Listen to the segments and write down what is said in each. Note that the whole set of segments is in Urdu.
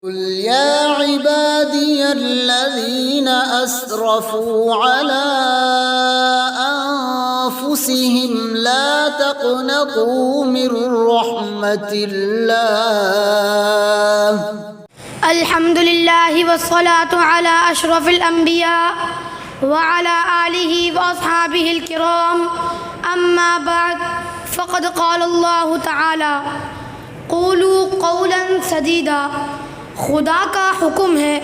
قل يا عبادي الذين أسرفوا على أنفسهم لا تقنطوا من رحمة الله الحمد لله والصلاة على أشرف الأنبياء وعلى آله وأصحابه الكرام أما بعد فقد قال الله تعالى قولوا قولا سديدا خدا کا حکم ہے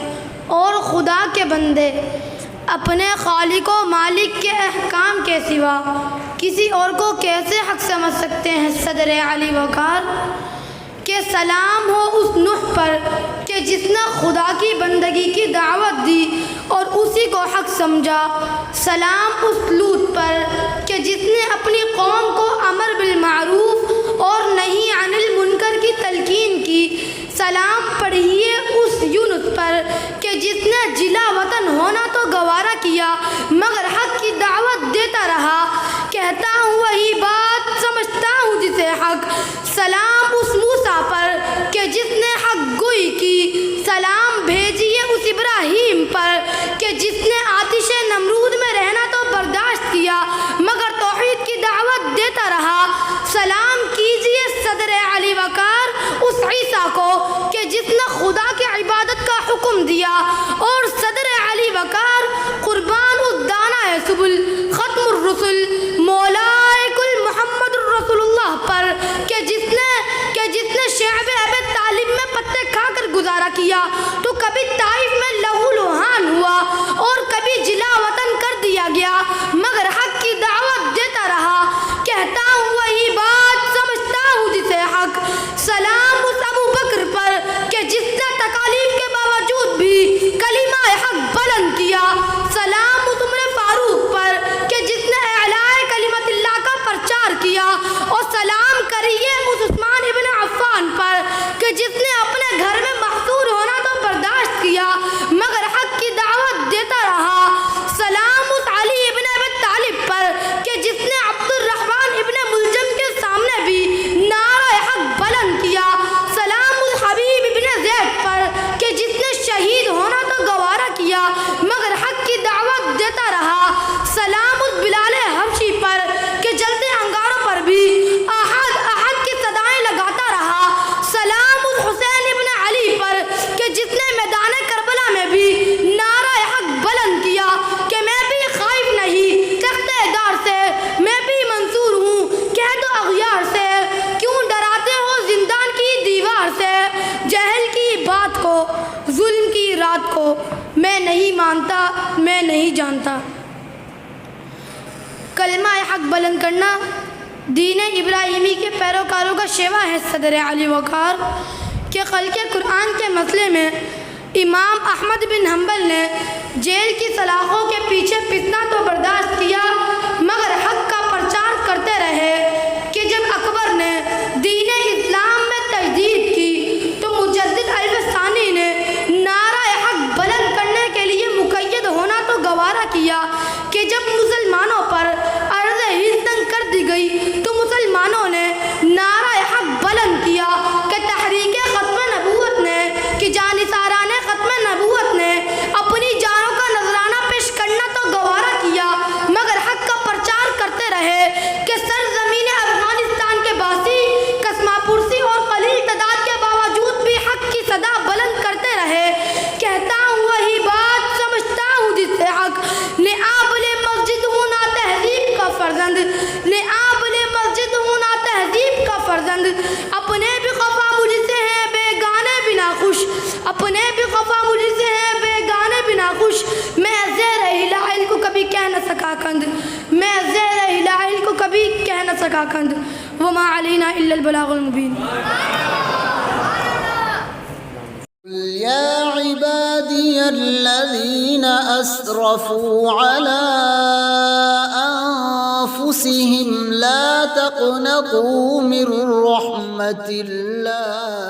اور خدا کے بندے اپنے خالق و مالک کے احکام کے سوا کسی اور کو کیسے حق سمجھ سکتے ہیں۔ صدر علی وقار کہ سلام ہو اس نوح پر کہ جس نے خدا کی بندگی کی دعوت دی اور اسی کو حق سمجھا، سلام اس لوط پر کہ جس نے اپنی قوم کو امر بالمعروف اور نہی عن المنکر کی تلقین کی، سلام پڑھیے اس یونس پر کہ جس نے جلا وطن ہونا تو گوارا کیا مگر حق کی دعوت دیتا رہا، کہتا ہوں وہی بات سمجھتا ہوں جسے حق، سلام اس موسیٰ پر کہ جس نے حق گوئی کی، سلام بھیجیے اس ابراہیم پر کہ جس نے آتش نمرود میں رہنا تو برداشت کیا مگر توحید کی دعوت دیتا رہا، سلام کیجیے صدر علی وقار اس عیسیٰ کو کہ جس نے خدا کی عبادت کا حکم دیا، اور صدر علی وقار قربان اس دانا سبل ختم الرسل مولائے کل محمد الرسول اللہ پر کہ جس نے شعب ابی طالب میں پتے کھا کر گزارا کیا تو کبھی طائف میں لہو لہان ہوا اور کبھی جلا وطن کر دیا گیا مگر حق کی دعوت دیتا رہا، کہتا ہوں وہی بات سمجھتا ہوں جسے حق، سلام اس ابو بکر پر کہ جس نے تکالیف کے باوجود بھی کلمہ حق بلند کیا، سلام اس عمر فاروق پر کہ جس نے اعلاء کلمت اللہ کا پرچار کیا، اور سلام کریے اس عثمان ابن عفان پر کہ جس نے اپنے گھر میں محصور ہونا تو برداشت کیا مگر حق کی دعوت دیتا رہا، سلام اس علی ابن ابی طالب پر کہ جس نے عبد الرحمن ابن ملجم کے سامنے بھی نعرہ حق بلند کیا، سلام اس حبیب ابن زید پر کہ جس نے شہید ہونا تو گوارا کیا مگر حق کی دعوت دیتا رہا، سلام اس بلال حبشی پر کہ جلتے انگاروں پر بھی احد احد کی صدائیں لگاتا رہا، سلام اس حسین ابن علی پر کہ جس نے میدان کربلا میں بھی نعرہ حق بلند کیا کہ میں بھی خائف نہیں تخت دار سے، میں بھی منصور ہوں کہہ دو اغیار سے، کیوں ڈراتے ہو زندان کی دیوار سے، جہل کی بات کو ظلم کی رات کو میں نہیں مانتا میں نہیں جانتا۔ کلمہ حق بلند کرنا دین ابراہیمی کے پیروکاروں کا شیوا ہے۔ صدر علی وقار کہ خلق قرآن کے مسئلے میں امام احمد بن حنبل نے جیل کی سلاخوں کے پیچھے پسنا تو برداشت کیا مگر حق کا پرچار کرتے رہے کہ جب اکبر نے دین اسلام میں تجدید کی تو مجدد الف ثانی نے نعرہ حق بلند کرنے کے لیے مقید ہونا تو گوارا کیا کہ جب مسلمانوں پر ارض ہند تنگ کر دی گئی تو مسلمانوں نے نعرہ حق بلند کیا کہ تحریک ختم نبوت نے کہ جانثاران ختم نبوت نے اپنی جانوں کا نذرانہ پیش کرنا تو گوارا کیا مگر حق کا پرچار کرتے رہے کہ سرزمین افغانستان کے باسی قسمہ پرسی اور قلیل تعداد کے باوجود بھی حق کی صدا بلند کرتے رہے، کہتا ہوں وہی بات سمجھتا ہوں جسے حق، نعابل مسجد ہوں نہ تہذیب کا فرزند، نعابل مسجد ہوں نہ تہذیب کا فرزند، اپنے بھی خفا مجھ سے ہیں بیگانے بنا خوش، اپنے بھی خفا مجھ سے ہیں بیگانے بنا خوش، میں زیر ہلال کو کبھی کہہ نہ سکا کند، میں زیر ہلال کو کبھی کہہ نہ سکا کند، وما علینا الا البلاغ المبین۔ قل يا عبادي الذين أسرفوا على أنفسهم لا تقنطوا من رحمة الله